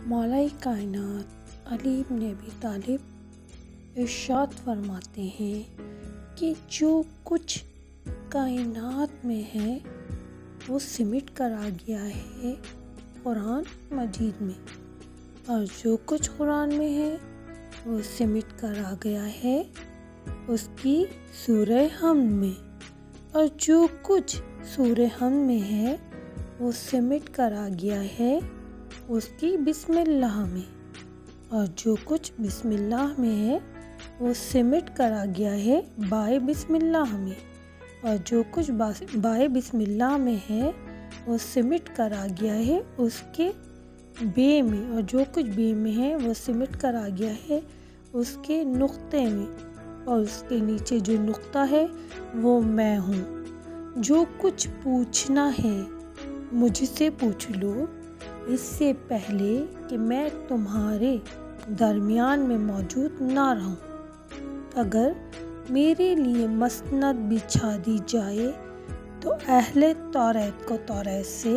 مولا کائنات علی بن ابی طالب ارشاد فرماتے ہیں کہ جو کچھ کائنات میں ہے وہ سمٹ کر آ گیا ہے قرآن مجید میں، اور جو کچھ قرآن میں ہے وہ سمٹ کر آ گیا ہے اس کی سورہ حمد میں، اور جو کچھ سورہ حمد میں ہے وہ سمٹ کر آ گیا ہے اس کی بسم اللہ میں، اور جو کچھ بسم اللہ میں ہے وہ سمٹ کر آ گیا ہے بائے بسم اللہ میں، اور جو کچھ بائے بسم اللہ میں ہے وہ سمٹ کر آ گیا ہے اس کے بے میں، اور جو کچھ بے میں ہے وہ سمٹ کر آ گیا ہے اس کے نقطے میں، اور اس کے نیچے جو نقطہ ہے وہ میں ہوں۔ جو کچھ پوچھنا ہے مجھ سے پوچھ لو اس سے پہلے کہ میں تمہارے درمیان میں موجود نہ رہوں۔ اگر میرے لیے مسند بچھا دی جائے تو اہل توریت کو توریت سے،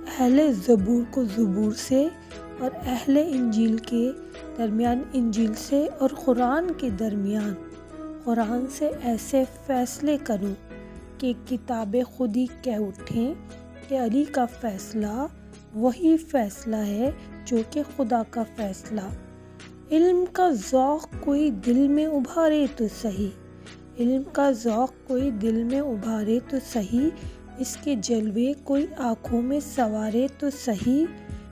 اہل زبور کو زبور سے، اور اہل انجیل کے درمیان انجیل سے، اور قرآن کے درمیان قرآن سے ایسے فیصلے کروں کہ کتابیں خود ہی کہہ اٹھیں کہ علی کا فیصلہ وہی فیصلہ ہے جو کہ خدا کا فیصلہ۔ علم کا ذوق کوئی دل میں ابھارے تو صحیح، علم کا ذوق کوئی دل میں ابھارے تو صحیح، اس کے جلوے کوئی آنکھوں میں سنوارے تو صحیح،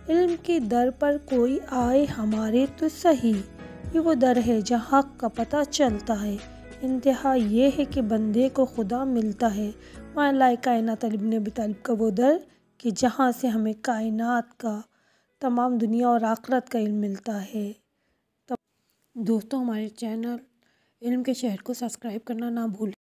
علم کے در پر کوئی آئے ہمارے تو صحیح، یہ وہ در ہے جہاں حق کا پتہ چلتا ہے، انتہا یہ ہے کہ بندے کو خدا ملتا ہے۔ مولا کائنات علی بن ابی طالب کا وہ در کہ جہاں سے ہمیں کائنات کا، تمام دنیا اور آخرت کا علم ملتا ہے۔ دوستوں، ہمارے چینل علم کے شہر کو سبسکرائب کرنا نہ بھولیں۔